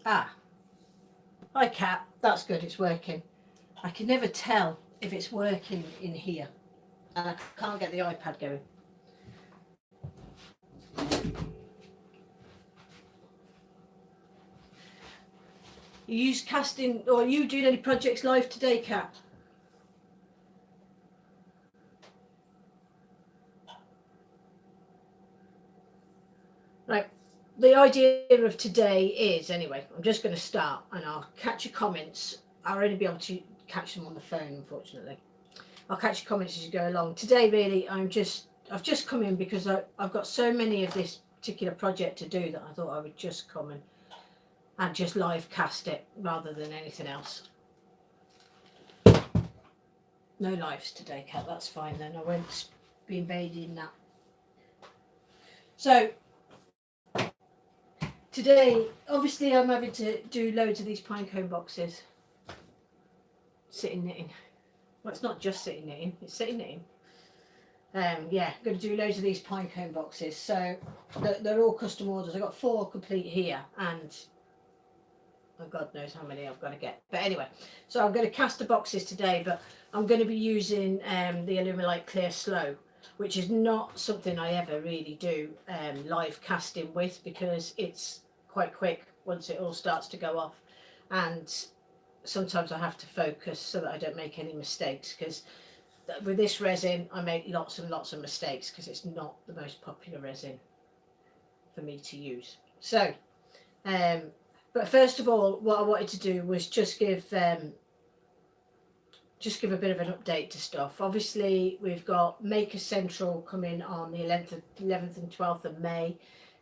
Ah, hi Cat, that's good, it's working. I can never tell if it's working in here, and I can't get the iPad going. You use casting, or are you doing any projects live today, Cat? Right, the idea of today is, anyway, I'm just going to start and I'll catch your comments. I'll only be able to catch them on the phone, unfortunately. I'll catch your comments as you go along. Today, really, I've just come in because I've got so many of this particular project to do that I thought I would just come and just live cast it rather than anything else. No lives today, Cat, that's fine then. I won't be invading that. So, today, obviously I'm having to do loads of these pinecone boxes. Sitting knitting. Well, it's not just sitting knitting, it's sitting knitting. Yeah, going to do loads of these pinecone boxes. So they're all custom orders. I've got 4 complete here, and oh, God knows how many I've got to get. But anyway, so I'm going to cast the boxes today, but I'm going to be using the Illuminate Clear Slow, which is not something I ever really do live casting with, because it's quite quick once it all starts to go off, and sometimes I have to focus so that I don't make any mistakes, because with this resin I make lots and lots of mistakes because it's not the most popular resin for me to use. So but first of all, what I wanted to do was just give a bit of an update to stuff. Obviously we've got Maker Central coming on the 11th and 12th of May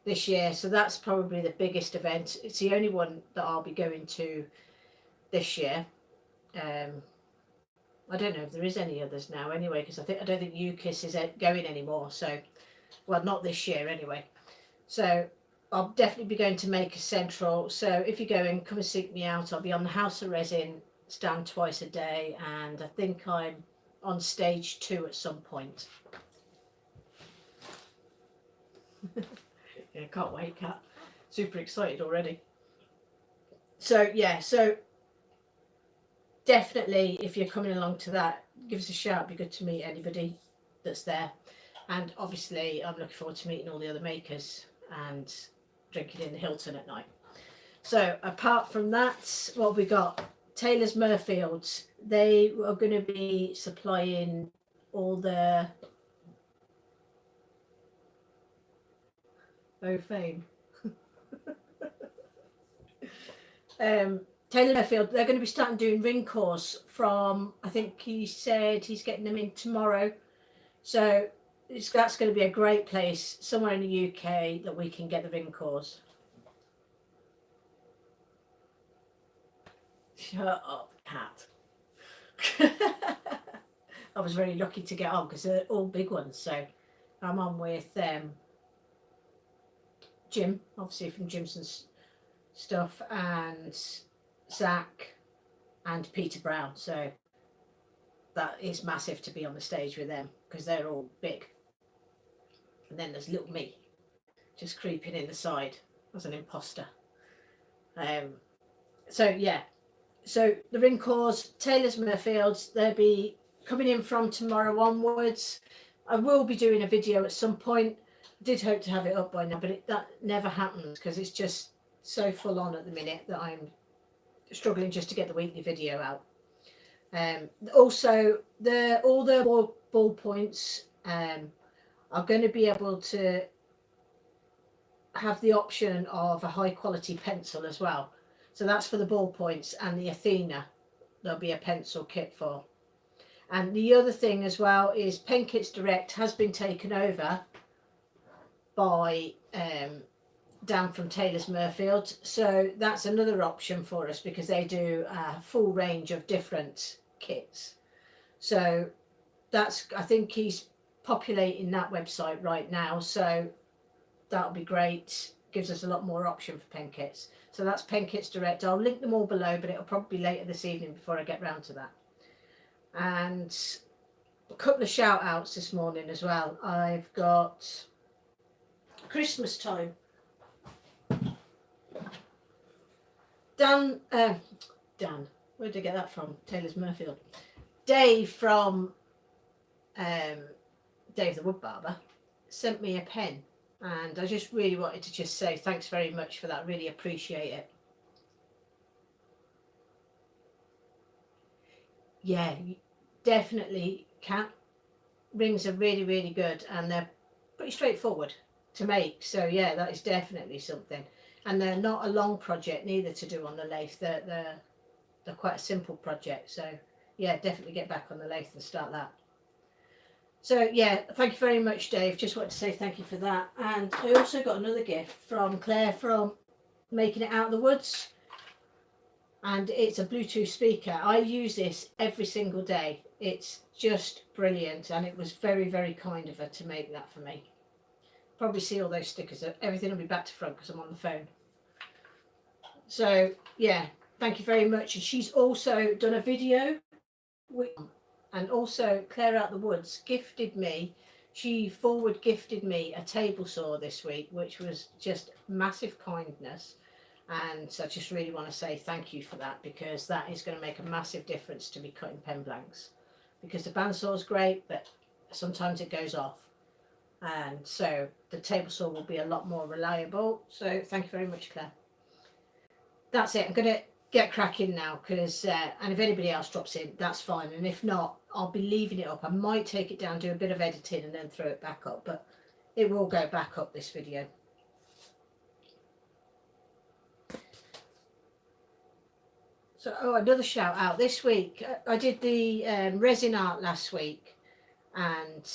this year, so that's probably the biggest event. It's the only one that I'll be going to this year. I don't know if there is any others now anyway, because I don't think UKIS is going anymore, so, well, not this year anyway. So I'll definitely be going to Maker Central, so if you're going, come and seek me out. I'll be on the House of Resin stand twice a day, and I think I'm on stage 2 at some point. Yeah, can't wait, Cat. Super excited already. So yeah, so definitely if you're coming along to that, give us a shout. It'd be good to meet anybody that's there. And obviously I'm looking forward to meeting all the other makers and drinking in the Hilton at night. So apart from that, what have we got? Taylor's Murfields. They are going to be supplying all the fame. Taylor Murfield, they're going to be starting doing ring course from, I think he said he's getting them in tomorrow. So that's going to be a great place somewhere in the UK that we can get the ring course. Shut up, Cat. I was very lucky to get on because they're all big ones. So I'm on with Jim, obviously from Jimson's stuff, and Zach and Peter Brown. So that is massive to be on the stage with them because they're all big. And then there's little me just creeping in the side as an imposter. So yeah, so the ring course, Taylor's Murfields, they'll be coming in from tomorrow onwards. I will be doing a video at some point. I did hope to have it up by now, but that never happens because it's just so full on at the minute that I'm struggling just to get the weekly video out. Also, all the ball points are going to be able to have the option of a high quality pencil as well. So that's for the ball points, and the Athena there'll be a pencil kit for. And the other thing as well is Pen Kits Direct has been taken over by down from Taylor's Murfield, so that's another option for us because they do a full range of different kits. So that's, I think he's populating that website right now, so that'll be great. Gives us a lot more option for pen kits. So that's Pen Kits Direct. I'll link them all below, but it'll probably be later this evening before I get round to that. And a couple of shout outs this morning as well. I've got Christmas time. Dan, where did I get that from? Taylor's Murfield. Dave from Dave the Wood Barber sent me a pen, and I just really wanted to just say thanks very much for that. Really appreciate it. Yeah, definitely. Cat rings are really, really good, and they're pretty straightforward to make. So yeah, that is definitely something. And they're not a long project neither to do on the lathe. They're quite a simple project. So yeah, definitely get back on the lathe and start that. So yeah, thank you very much, Dave. Just wanted to say thank you for that. And I also got another gift from Claire from Making It Out of the Woods. And it's a Bluetooth speaker. I use this every single day. It's just brilliant, and it was very, very kind of her to make that for me. Probably see all those stickers. Everything will be back to front because I'm on the phone. So yeah, thank you very much. And she's also done a video and also Claire Out the Woods gifted me, she forward gifted me a table saw this week, which was just massive kindness. And so I just really want to say thank you for that, because that is going to make a massive difference to me cutting pen blanks, because the bandsaw is great, but sometimes it goes off. And so the table saw will be a lot more reliable. So thank you very much, Claire. That's it. I'm going to get cracking now, because and if anybody else drops in, that's fine. And if not, I'll be leaving it up. I might take it down, do a bit of editing, and then throw it back up, but it will go back up, this video. So, oh, another shout out this week. I did the resin art last week, and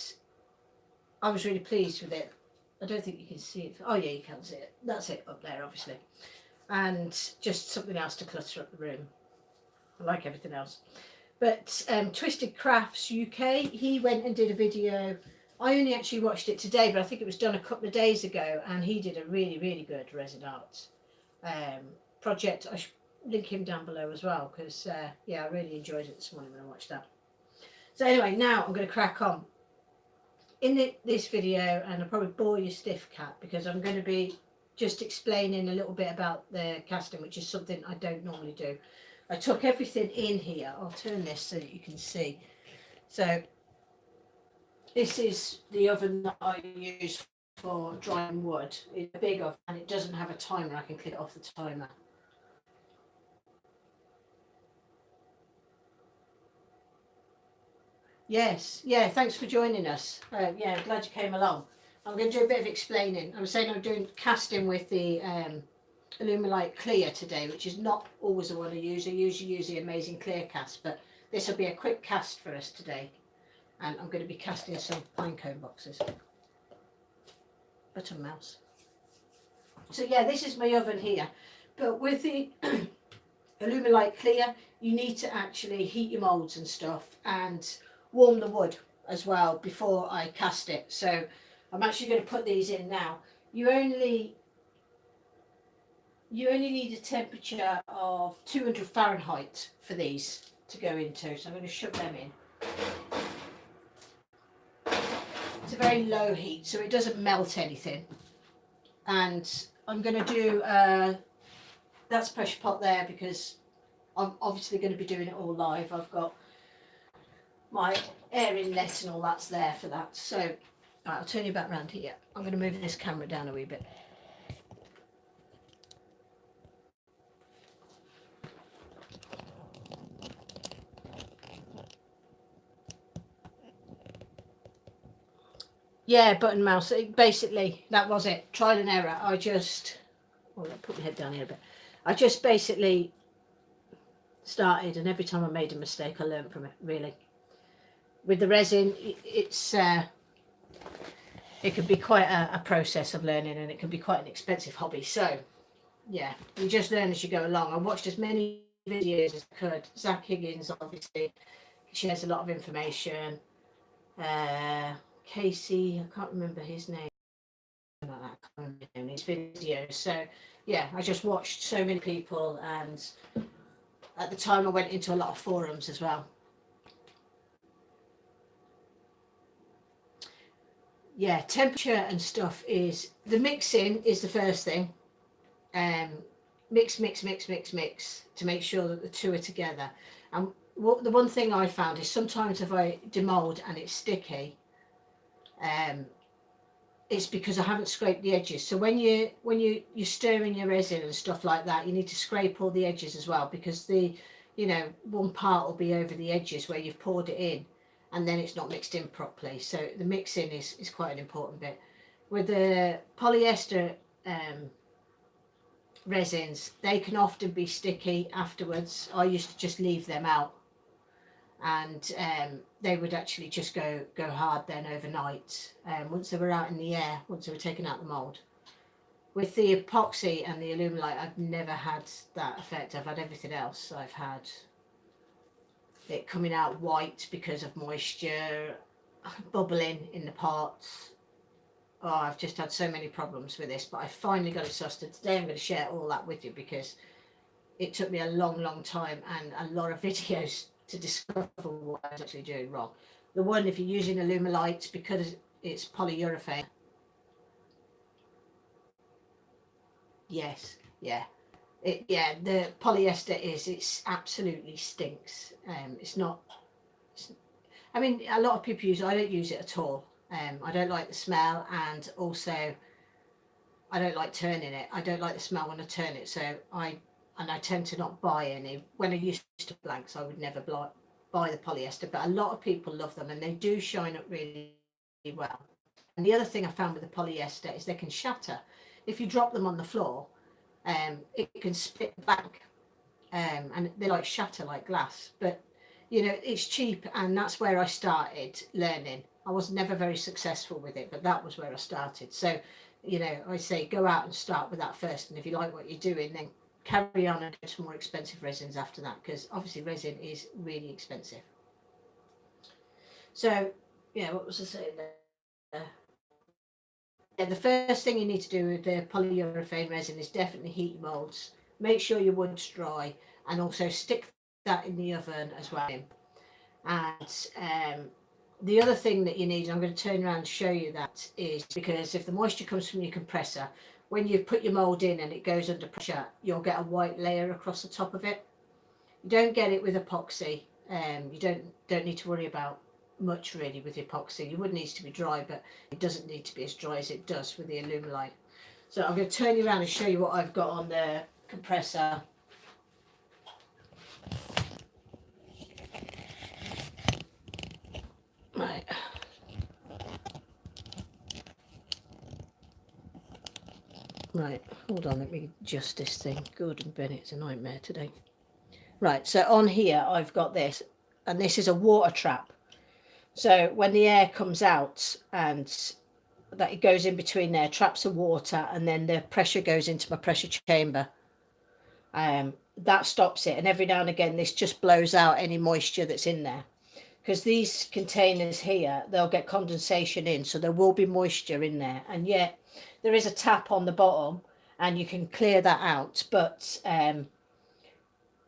I was really pleased with it. I don't think you can see it. Oh yeah, you can see it. That's it up there, obviously. And just something else to clutter up the room. I like everything else. But Twisted Crafts UK, he went and did a video. I only actually watched it today, but I think it was done a couple of days ago, and he did a really, really good resin art project. I should link him down below as well, because yeah, I really enjoyed it this morning when I watched that. So anyway, now I'm going to crack on. In this video, and I'll probably bore you stiff, Cat, because I'm going to be just explaining a little bit about the casting, which is something I don't normally do. I took everything in here. I'll turn this so that you can see. So this is the oven that I use for drying wood. It's a big oven, and it doesn't have a timer. I can click off the timer. Yes, yeah, thanks for joining us. Yeah, glad you came along. I'm going to do a bit of explaining. I was saying I'm doing casting with the Illumilite Clear today, which is not always the one I use. I usually use the Amazing Clear cast, but this will be a quick cast for us today. And I'm going to be casting some pinecone boxes. Button mouse. So yeah, this is my oven here. But with the Illumilite Clear, you need to actually heat your moulds and stuff, and warm the wood as well before I cast it. So I'm actually going to put these in now. You only need a temperature of 200 Fahrenheit for these to go into. So I'm going to shove them in. It's a very low heat, so it doesn't melt anything. And I'm going to do that's pressure pot there, because I'm obviously going to be doing it all live. I've got my air inlet and all that's there for that. So right, I'll turn you back around here. I'm going to move this camera down a wee bit. Yeah, button mouse. Basically, that was it. Trial and error. I just, well, I'll put my head down here a bit. I just basically started, and every time I made a mistake, I learned from it, really. With the resin, it's it can be quite a process of learning, and it can be quite an expensive hobby. So yeah, you just learn as you go along. I watched as many videos as I could. Zach Higgins obviously shares a lot of information. Casey, I can't remember his name. Like that, I can't remember his videos. So yeah, I just watched so many people, and at the time I went into a lot of forums as well. Yeah, temperature and stuff is, the mixing is the first thing. mix, mix, mix, mix, mix to make sure that the two are together. And what the one thing I found is sometimes if I demold and it's sticky, it's because I haven't scraped the edges. So you're stirring your resin and stuff like that, you need to scrape all the edges as well, because the one part will be over the edges where you've poured it in, and then it's not mixed in properly. So the mixing is quite an important bit. With the polyester resins, they can often be sticky afterwards. I used to just leave them out, and they would actually just go hard then overnight, once they were out in the air, once they were taken out the mould. With the epoxy and the Alumilite, I've never had that effect. I've had everything else. I've had it coming out white because of moisture, bubbling in the pots. Oh, I've just had so many problems with this, but I finally got it sussed. Today I'm going to share all that with you, because it took me a long time and a lot of videos to discover what I was actually doing wrong. The one, if you're using Alumilite, because it's polyurethane, yes, yeah, the polyester it's absolutely stinks. It's not. I mean, a lot of people use it. I don't use it at all. I don't like the smell, and also I don't like turning it. I don't like the smell when I turn it. So I tend to not buy any. When I used to blanks, I would never buy the polyester, but a lot of people love them, and they do shine up really well. And the other thing I found with the polyester is they can shatter. If you drop them on the floor, it can split back, and they like shatter like glass. But it's cheap, and that's where I started learning. I was never very successful with it, but that was where I started. So I say go out and start with that first, and if you like what you're doing, then carry on and go to more expensive resins after that, because obviously resin is really expensive. So yeah, what was I saying there? Yeah, the first thing you need to do with the polyurethane resin is definitely heat your moulds. Make sure your wood's dry, and also stick that in the oven as well. And the other thing that you need, and I'm going to turn around and show you that, is because if the moisture comes from your compressor, when you put your mould in and it goes under pressure, you'll get a white layer across the top of it. You don't get it with epoxy. You don't need to worry about much really with epoxy. Your wood needs to be dry, but it doesn't need to be as dry as it does with the Alumilite. So I'm going to turn you around and show you what I've got on the compressor. Right. Right, hold on, let me adjust this thing. Gordon Bennett's a nightmare today. Right, so on here I've got this, and this is a water trap. So when the air comes out and that it goes in between there, traps of water, and then the pressure goes into my pressure chamber. That stops it, and every now and again this just blows out any moisture that's in there. Because these containers here, they'll get condensation in, so there will be moisture in there, and yet there is a tap on the bottom and you can clear that out, but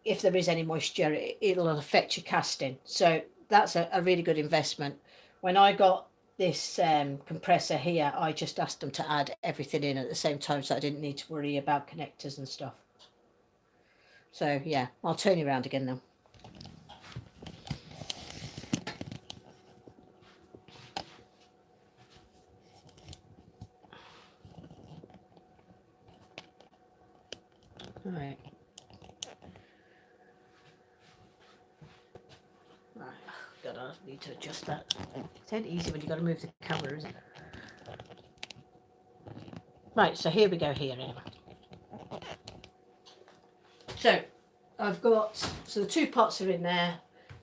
if there is any moisture, it'll affect your casting. So that's a really good investment. When I got this compressor here, I just asked them to add everything in at the same time, so I didn't need to worry about connectors and stuff. So yeah, I'll turn you around again now. All right. Right. God, I need to adjust that. It's not easy when you've got to move the camera, isn't it? Right, so here we go here, Emma. So I've got, so the two pots are in there.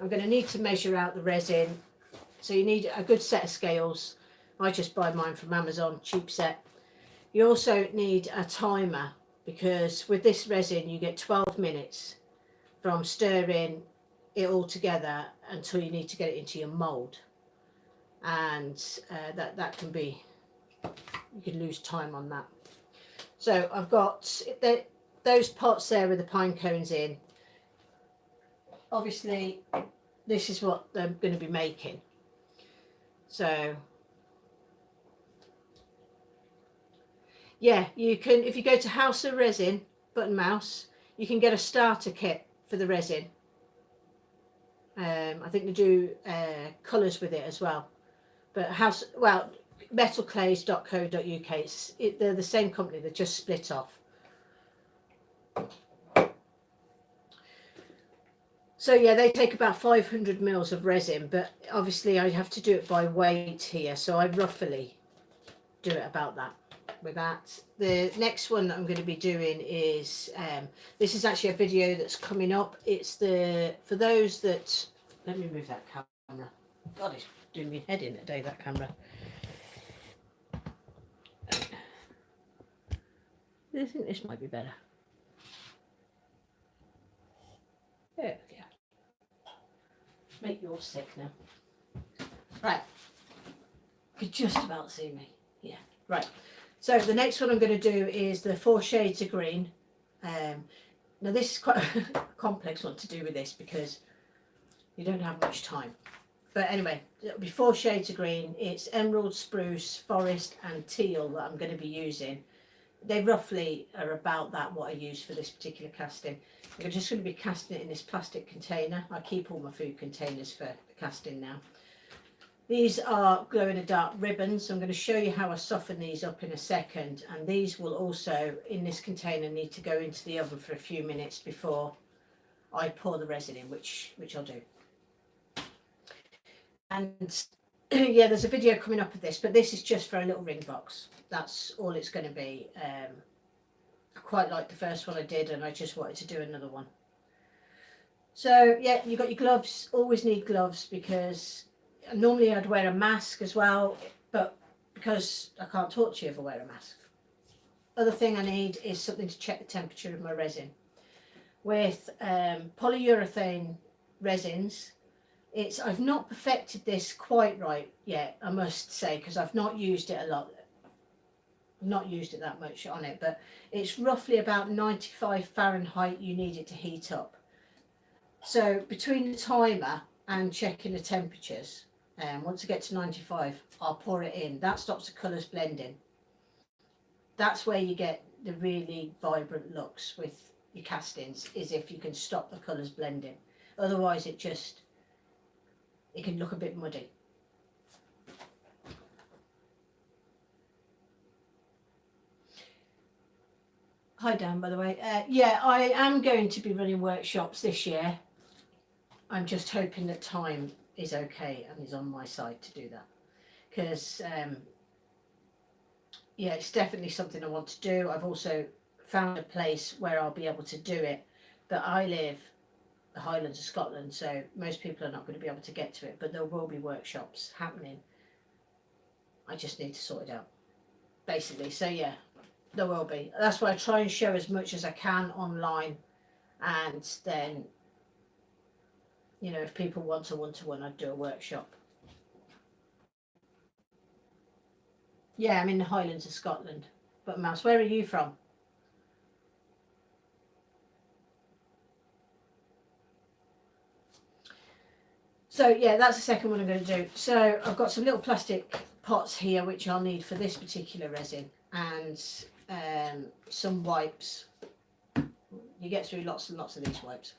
I'm going to need to measure out the resin. So you need a good set of scales. I just buy mine from Amazon, cheap set. You also need a timer, because with this resin you get 12 minutes from stirring it all together until you need to get it into your mould. And that can be, you can lose time on that. So I've got those pots there with the pine cones in. Obviously this is what they're going to be making. So yeah, you can, if you go to House of Resin, button mouse. You can get a starter kit for the resin. I think they do colours with it as well. But metalclays.co.uk. They're the same company. They're just split off. So yeah, they take about 500 mils of resin, but obviously I have to do it by weight here, so I roughly do it about that. With that, the next one that I'm going to be doing is this is actually a video that's coming up. It's for those that, let me move that camera. God, it's doing me head in today, that camera. I think this might be better. There we go. Make yours sick now. Right. You could just about see me. Yeah. Right. So the next one I'm going to do is the 4 shades of green. Now this is quite a complex one to do with this because you don't have much time. But anyway, it'll be 4 shades of green. It's emerald, spruce, forest and teal that I'm going to be using. They roughly are about that what I use for this particular casting. I'm just going to be casting it in this plastic container. I keep all my food containers for casting now. These are glow in the dark ribbons. I'm going to show you how I soften these up in a second, and these will also in this container need to go into the oven for a few minutes before I pour the resin in, which I'll do. And yeah, there's a video coming up of this, but this is just for a little ring box. That's all it's going to be. I quite like the first one I did, and I just wanted to do another one. So yeah, you've got your gloves. Always need gloves because normally I'd wear a mask as well, but because I can't talk to you if I wear a mask. Other thing I need is something to check the temperature of my resin. With polyurethane resins, I've not perfected this quite right yet, I must say, because I've not used it a lot. Not used it that much on it, but it's roughly about 95 Fahrenheit you need it to heat up. So between the timer and checking the temperatures, once I get to 95, I'll pour it in. That stops the colours blending. That's where you get the really vibrant looks with your castings, is if you can stop the colours blending. Otherwise it can look a bit muddy. Hi Dan, by the way. Yeah, I am going to be running workshops this year. I'm just hoping that time is okay and is on my side to do that. Because, yeah, it's definitely something I want to do. I've also found a place where I'll be able to do it. But I live the Highlands of Scotland, so most people are not going to be able to get to it. But there will be workshops happening. I just need to sort it out, basically. So, yeah. There will be. That's why I try and show as much as I can online, and then, you know, if people want a one-to-one, I'd do a workshop. Yeah, I'm in the Highlands of Scotland. But Mouse, where are you from? So yeah, that's the second one I'm going to do. So I've got some little plastic pots here which I'll need for this particular resin, and some wipes. You get through lots and lots of these wipes.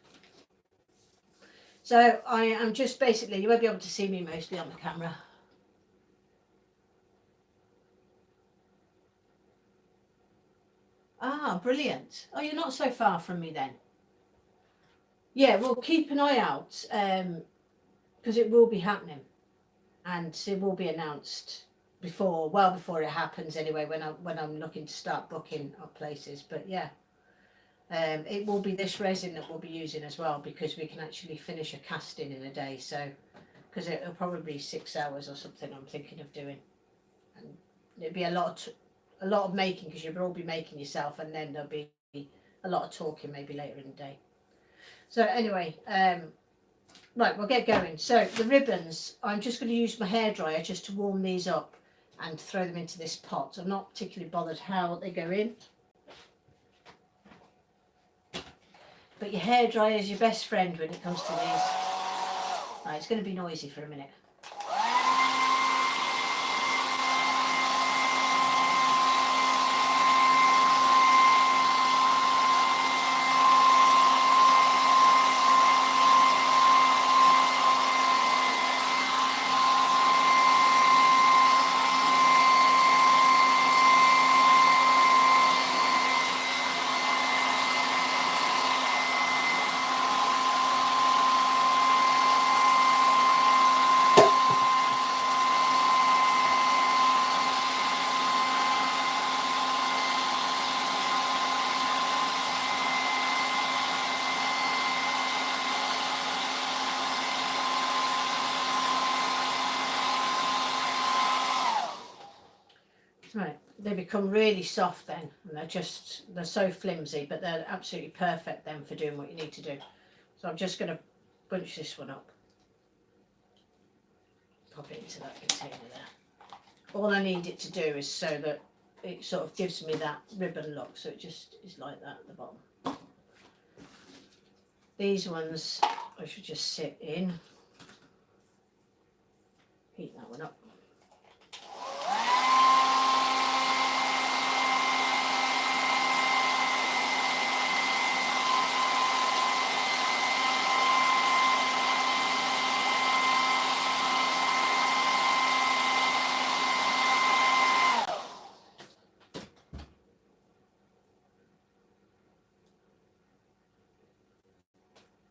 So I am just basically, you won't be able to see me mostly on the camera. Ah, brilliant. Oh, you're not so far from me then. Yeah, well, keep an eye out, because it will be happening, and it will be announced well before it happens anyway, when I'm looking to start booking up places. But yeah, it will be this resin that we'll be using as well, because we can actually finish a casting in a day. So because it'll probably be 6 hours or something I'm thinking of doing, and it'll be a lot of making, because you'll all be making yourself, and then there'll be a lot of talking maybe later in the day. So anyway, right, we'll get going. So the ribbons, I'm just going to use my hairdryer just to warm these up and throw them into this pot. I'm not particularly bothered how they go in, but your hairdryer is your best friend when it comes to these. Right, it's going to be noisy for a minute. Right, they become really soft then, and they're so flimsy, but they're absolutely perfect then for doing what you need to do. So I'm just going to bunch this one up, pop it into that container there. All I need it to do is so that it sort of gives me that ribbon look, so it just is like that at the bottom. These ones I should just sit in, heat that one up.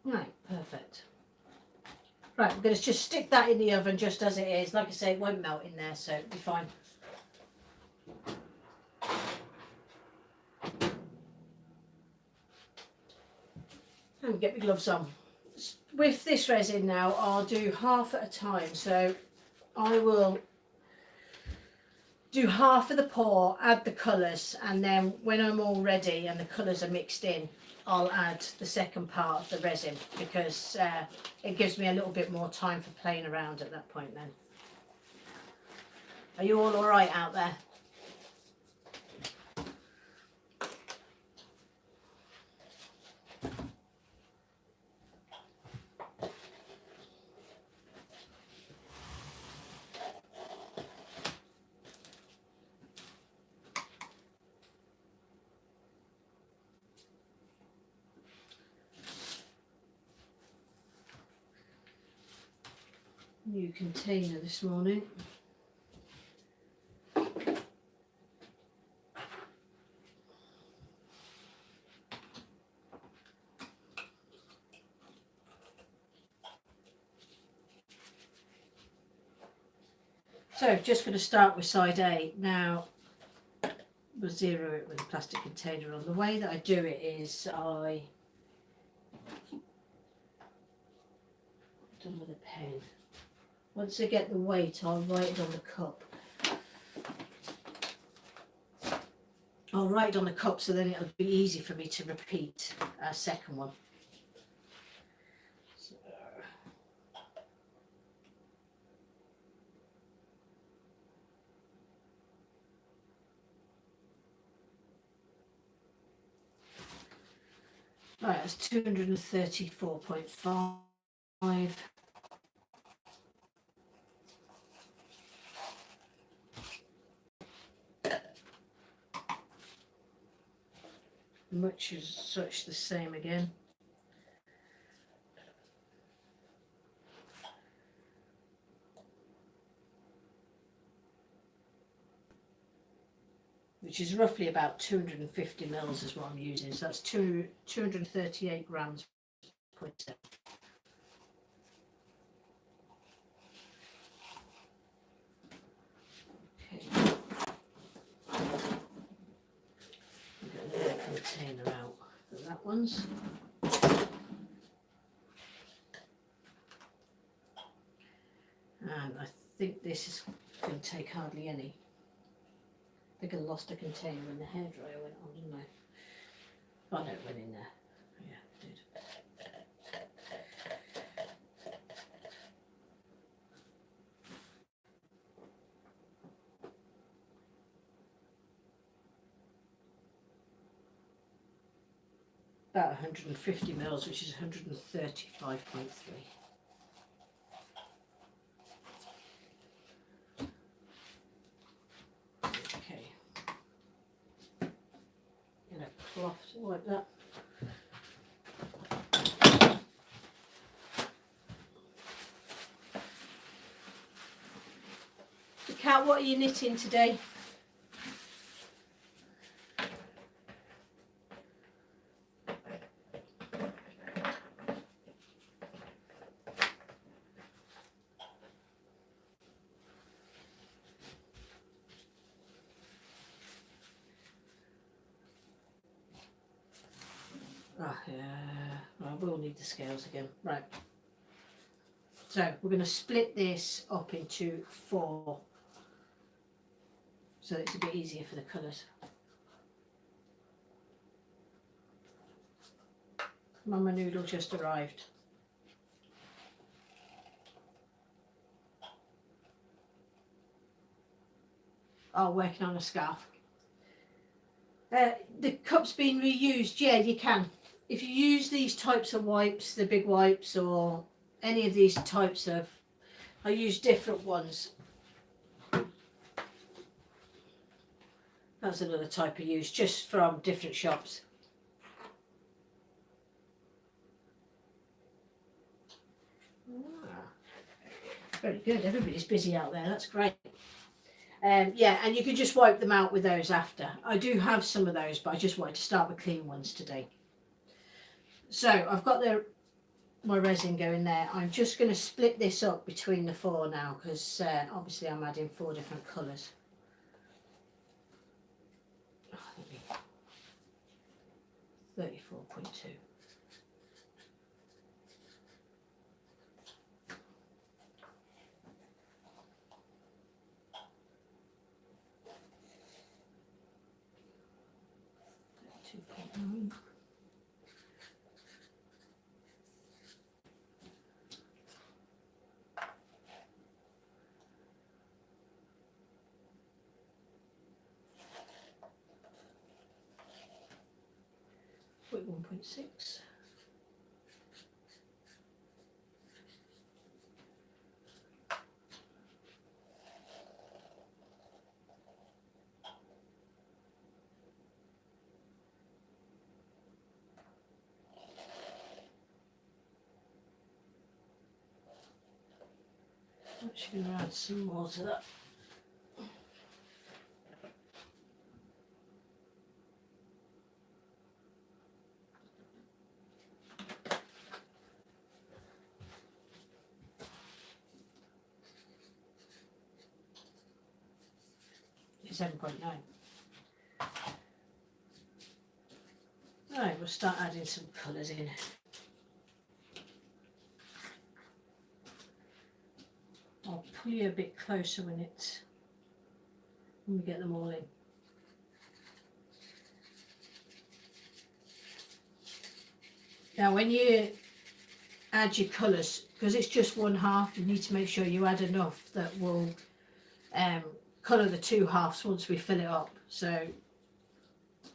Right, perfect. Right, I'm going to just stick that in the oven just as it is. Like I say, it won't melt in there, so it'll be fine. And get my gloves on. With this resin now, I'll do half at a time. So I will do half of the pour, add the colours, and then when I'm all ready and the colours are mixed in, I'll add the second part of the resin, because it gives me a little bit more time for playing around at that point then. Are you all right out there? New container this morning. So just going to start with side A. Now we'll zero it with a plastic container on. The way that I do it is I done with a pen. Once I get the weight, I'll write it on the cup. I'll write it on the cup so then it'll be easy for me to repeat a second one. So. Right, that's 234.5. Much as such the same again. Which is roughly about 250 mils is what I'm using. So that's 238 grams per step. Okay. We've got another container out for that one's. And I think this is going to take hardly any. I think I lost a container when the hairdryer went on, didn't I? Oh no, it went in there. Yeah, it did. About 150 mils, which is 135.3. Cloth to wipe that. Kat, what are you knitting today? Oh, yeah, I will need the scales again. Right. So we're going to split this up into 4 so it's a bit easier for the colours. Mama Noodle just arrived. Oh, working on a scarf. The cup's been reused. Yeah, you can. If you use these types of wipes, the big wipes, or any of these types of, I use different ones. That's another type of use, just from different shops. Very good. Everybody's busy out there. That's great. Yeah, and you can just wipe them out with those after. I do have some of those, but I just wanted to start with clean ones today. So I've got my resin going there. I'm just going to split this up between the 4 now, because obviously I'm adding 4 different colours. 34.2. Put 1.6. I'm actually going to add some more to that. It's 7.9. Right, we'll start adding some colours in. I'll pull you a bit closer when we get them all in. Now when you add your colours, because it's just 1/2, you need to make sure you add enough that will colour the 2 halves once we fill it up. So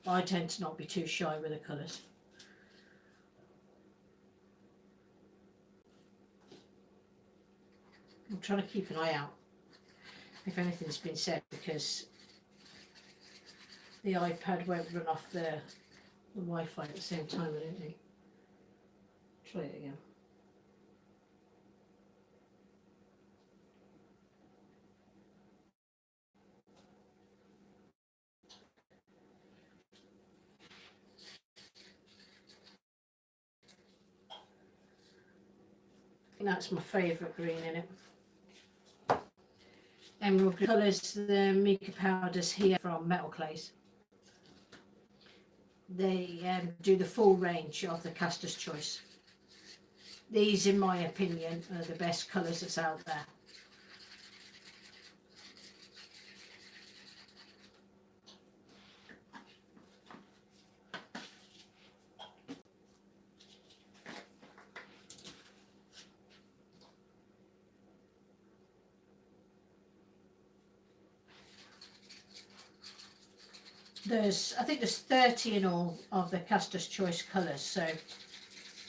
I tend to not be too shy with the colours. I'm trying to keep an eye out if anything's been said, because the iPad won't run off the Wi-Fi at the same time, I don't think. Try it again. That's my favourite green in it. Emerald colours, the mica powders here from Metal Clays. They do the full range of the Caster's Choice. These, in my opinion, are the best colours that's out there. I think there's 30 in all of the Caster's Choice colours, so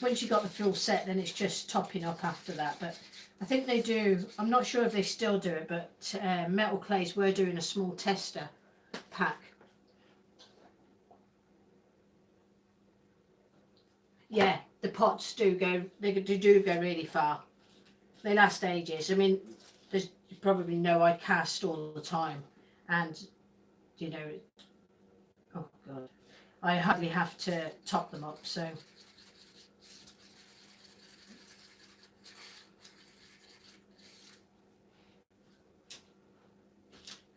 once you've got the full set, then it's just topping up after that. But I think they do, I'm not sure if they still do it, but Metal Clays were doing a small tester pack. Yeah, the pots do go really far. They last ages. I mean, there's probably know I cast all the time, and you know, oh god, I hardly have to top them up, so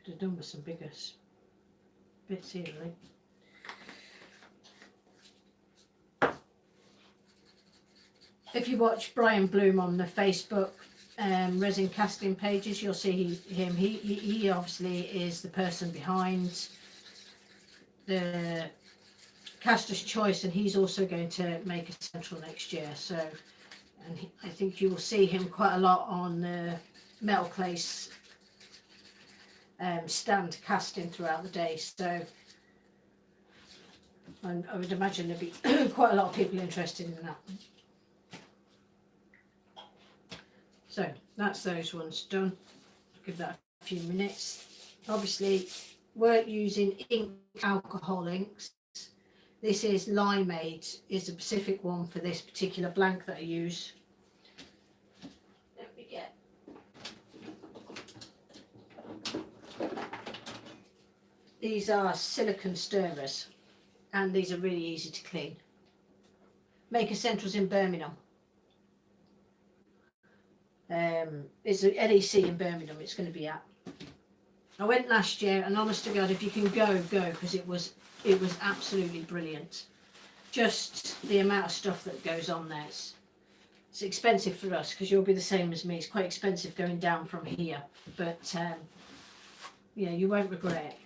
could have done with some bigger bits here, really. If you watch Brian Bloom on the Facebook, resin casting pages, you'll see him. He obviously is the person behind the Caster's Choice, and he's also going to make a central next year. So, and I think you will see him quite a lot on the metal clay stand casting throughout the day. So, and I would imagine there'll be quite a lot of people interested in that. So that's those ones done. Give that a few minutes. Obviously, we're using ink, alcohol inks. This is Limeade, is a specific one for this particular blank that I use. Let me get. These are silicone stirrers, and these are really easy to clean. Maker Central's in Birmingham. It's an LEC in Birmingham. It's going to be at. I went last year, and honest to God, if you can go, because it was absolutely brilliant. Just the amount of stuff that goes on there. It's expensive for us because you'll be the same as me. It's quite expensive going down from here, but yeah, you won't regret it.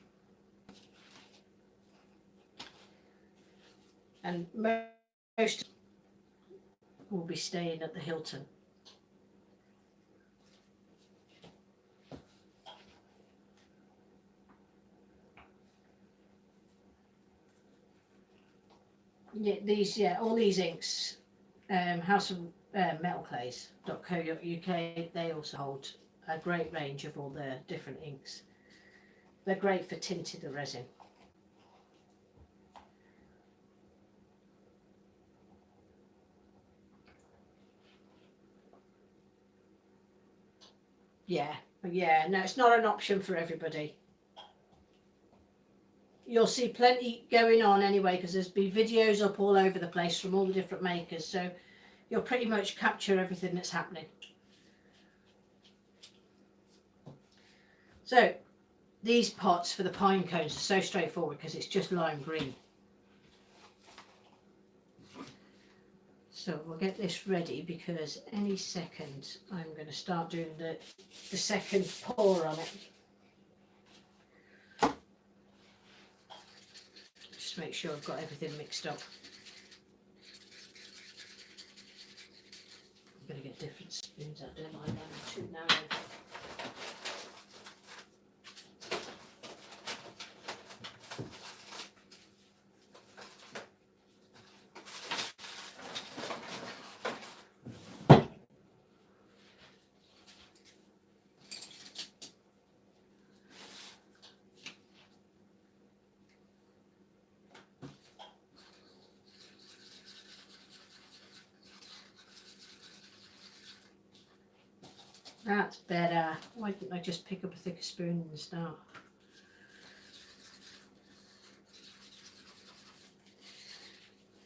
And most will be staying at the Hilton. Yeah, all these inks, House of Metal Clays.co.uk, they also hold a great range of all the different inks. They're great for tinting the resin. Yeah, no, it's not an option for everybody. You'll see plenty going on anyway, because there's been videos up all over the place from all the different makers, so you'll pretty much capture everything that's happening. So these pots for the pine cones are so straightforward because it's just lime green. So we'll get this ready because any second I'm going to start doing the second pour on it. Just make sure I've got everything mixed up. I'm going to get different spoons. I don't like them too narrow. That's better. Why didn't I just pick up a thicker spoon and start?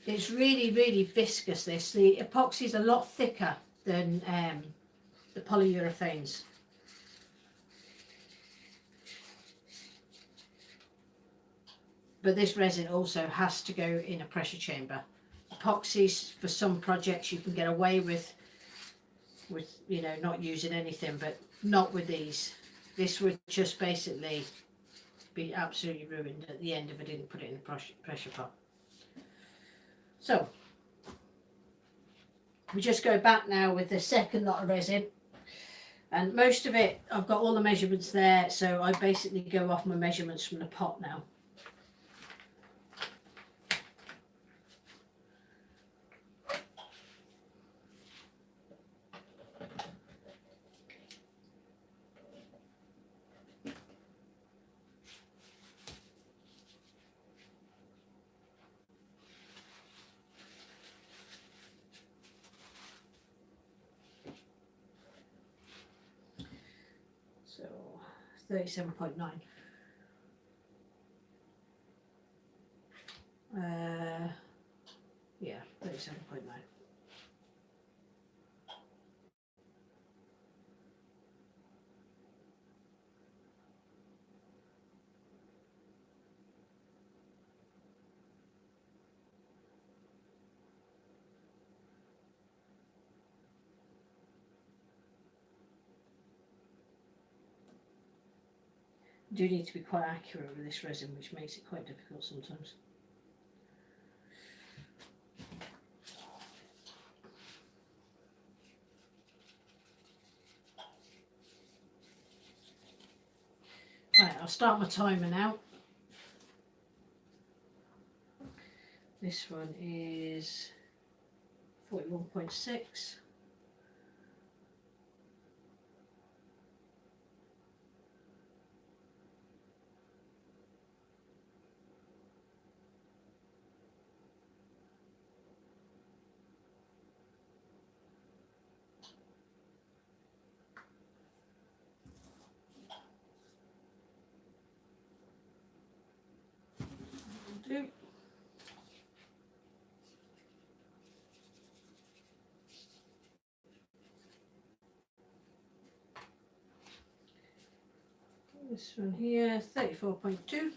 It's really, really viscous, this. The epoxy is a lot thicker than the polyurethanes. But this resin also has to go in a pressure chamber. Epoxies, for some projects, you can get away with you know, not using anything, but not with these. This would just basically be absolutely ruined at the end if I didn't put it in the pressure pot. So we just go back now with the second lot of resin, and most of it, I've got all the measurements there, so I basically go off my measurements from the pot now. So 37.9. Yeah, 37.9. You do need to be quite accurate with this resin, which makes it quite difficult sometimes. Right, I'll start my timer now. This one is 41.6. Do. This one here, 34.2.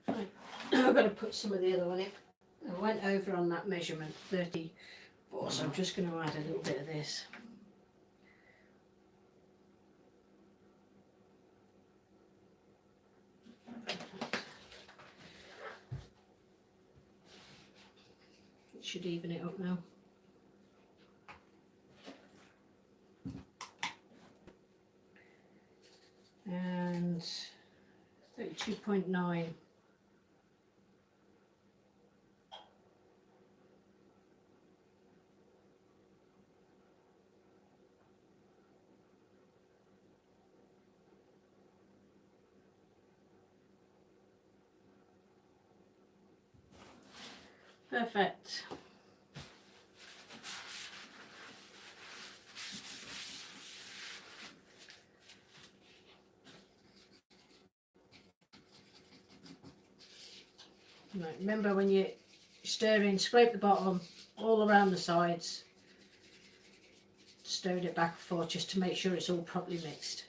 Right. I've got to put some of the other one in. I went over on that measurement, 34, so I'm just going to add a little bit of this. It should even it up now. And 32.9. Perfect. Right, remember when you stir in, scrape the bottom all around the sides, stir it back and forth just to make sure it's all properly mixed.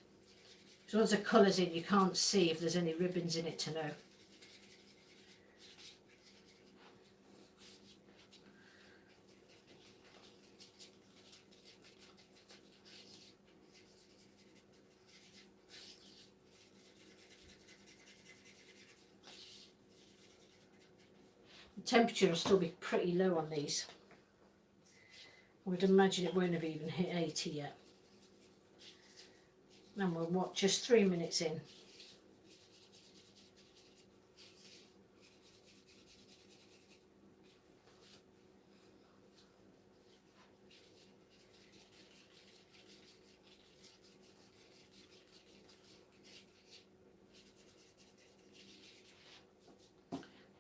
So once the colour's in, you can't see if there's any ribbons in it to know. The temperature will still be pretty low on these. I would imagine it won't have even hit 80 yet. And we're what, just 3 minutes in.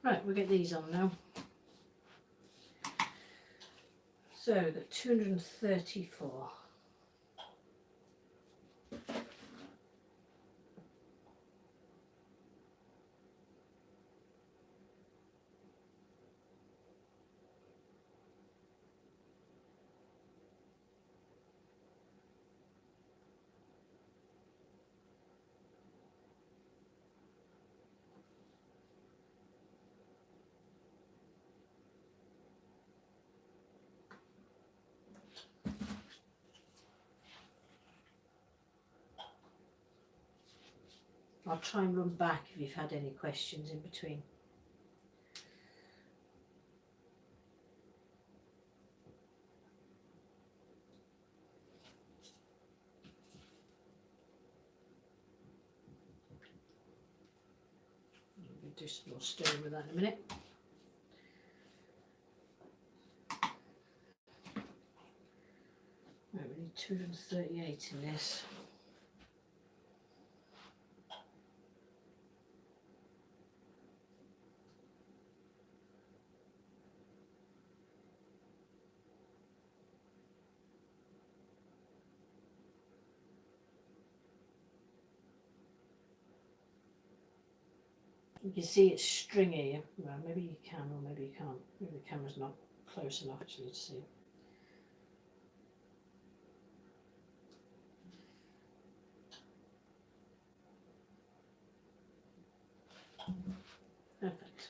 Right, we'll get these on now. So we've got 234. I'll try and run back if you've had any questions in between. We'll do some more stirring with that in a minute. Right, we need 238 in this. You can see it's stringy. Well, maybe you can, or maybe you can't. Maybe the camera's not close enough actually to see. Perfect.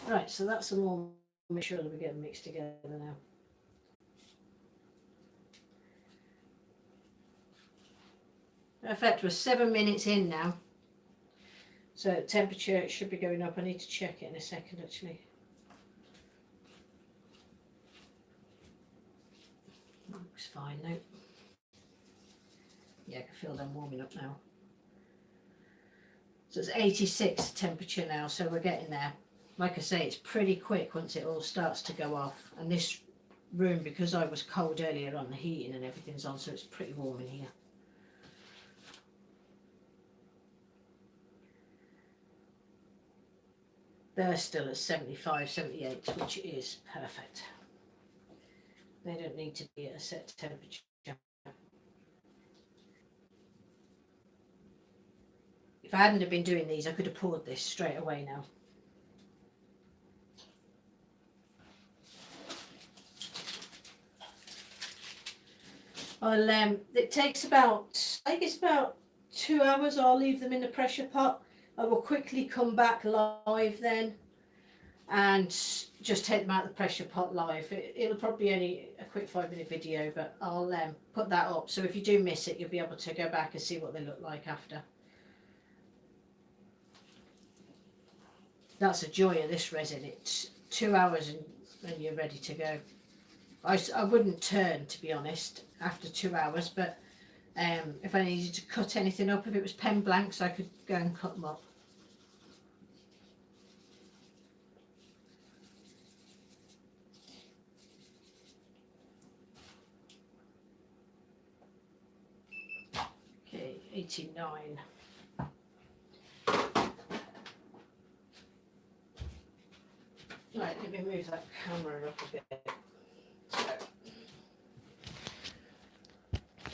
Right, so that's them all. Make sure that we get them mixed together now. Perfect, we're 7 minutes in now. So temperature should be going up. I need to check it in a second actually. Looks fine now. Yeah, I can feel them warming up now. So it's 86 temperature now, so we're getting there. Like I say, it's pretty quick once it all starts to go off. And this room, because I was cold earlier on, the heating and everything's on, so it's pretty warm in here. They're still at 75, 78, which is perfect. They don't need to be at a set temperature. If I hadn't have been doing these, I could have poured this straight away now. It takes about, I think it's about 2 hours. I'll leave them in the pressure pot. I will quickly come back live then and just take them out of the pressure pot live. It'll probably be only a quick 5-minute video, but I'll put that up. So if you do miss it, you'll be able to go back and see what they look like after. That's a joy of this resin. It's 2 hours and you're ready to go. I wouldn't turn, to be honest, after 2 hours, but if I needed to cut anything up, if it was pen blanks, I could go and cut them up. Okay, 89. Right, let me move that camera up a bit.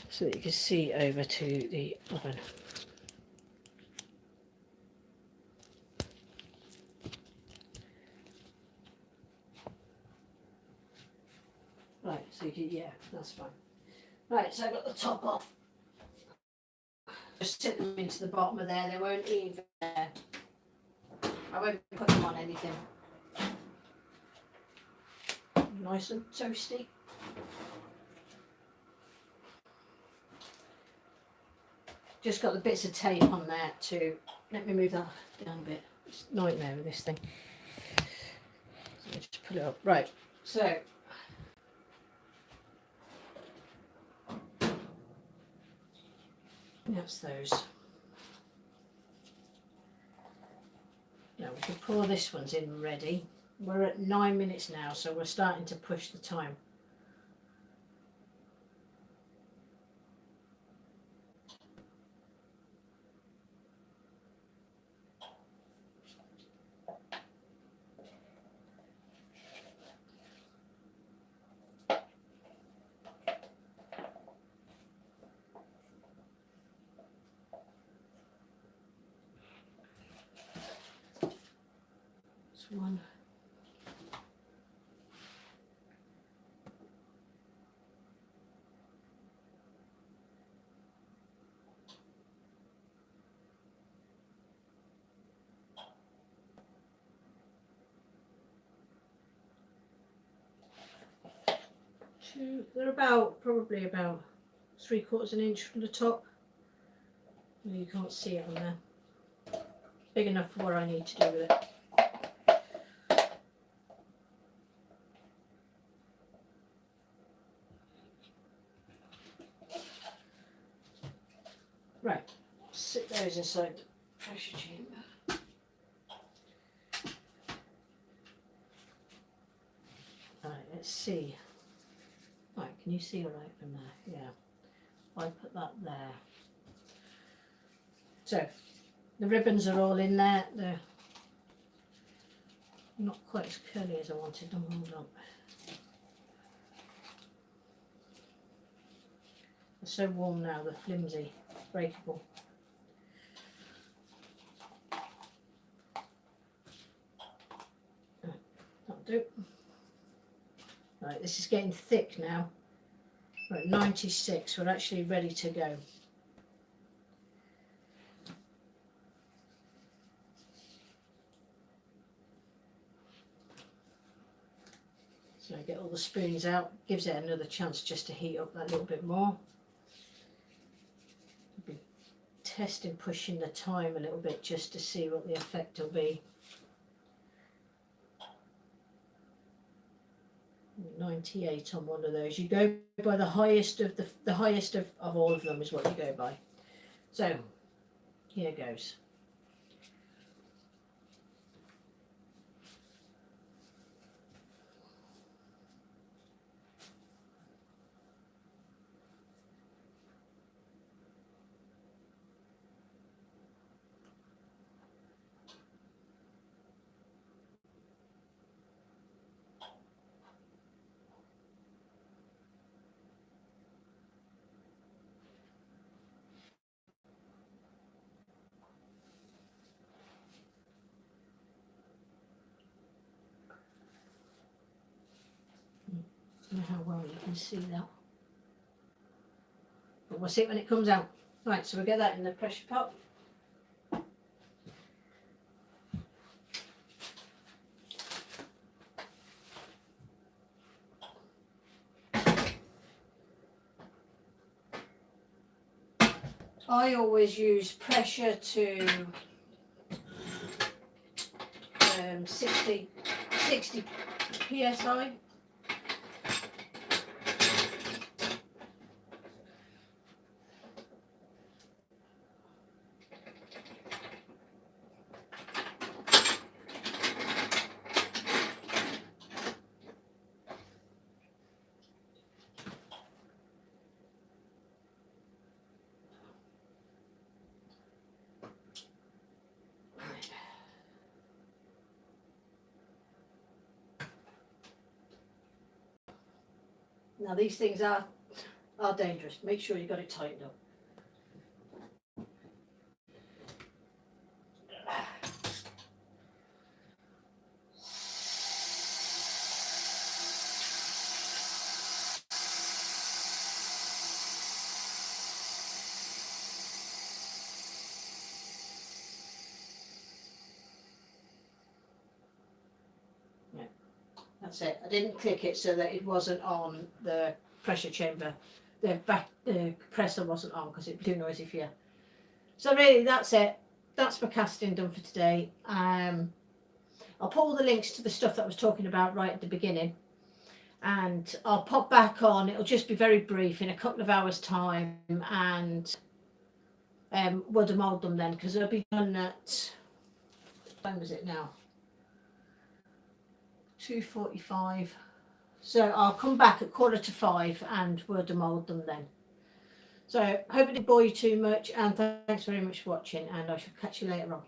So that you can see over to the oven. Right, so you can, yeah, that's fine. Right, so I've got the top off. Just sit them into the bottom of there, they won't even, I won't put them on anything. Nice and toasty. Just got the bits of tape on there too. Let me move that down a bit. It's a nightmare with this thing. So just put it up. Right, so that's those. Now we can pour this one's in ready. We're at 9 minutes now, so we're starting to push the time. This one. Two. They're probably about 3/4 inch from the top. You can't see it on there. Big enough for what I need to do with it. Right, sit those inside the pressure chamber. Right, let's see. Right, can you see all right from there? Yeah. I put that there. So the ribbons are all in there. They're not quite as curly as I wanted them. Hold on. They're so warm now, they're flimsy, breakable. That'll do. Right, this is getting thick now. We're at 96, we're actually ready to go. So I get all the spoons out, gives it another chance just to heat up that little bit more. I'll be testing, pushing the time a little bit just to see what the effect will be. 98 on one of those. You go by the highest of the highest of all of them is what you go by. So here goes. I don't know how well you can see that, but we'll see it when it comes out. Right, so we'll get that in the pressure pot. I always use pressure to 60 psi. Now these things are dangerous. Make sure you got it tightened up. That's it. I didn't click it so that it wasn't on the pressure chamber. The compressor wasn't on because it'd be too noisy for you. So really, that's it. That's my casting done for today. I'll put all the links to the stuff that I was talking about right at the beginning, and I'll pop back on. It'll just be very brief in a couple of hours' time, and we'll demold them then because they'll be done at, what time is it now? 2:45. So I'll come back at 4:45 and we'll demold them then. So I hope it didn't bore you too much, and thanks very much for watching, and I shall catch you later on.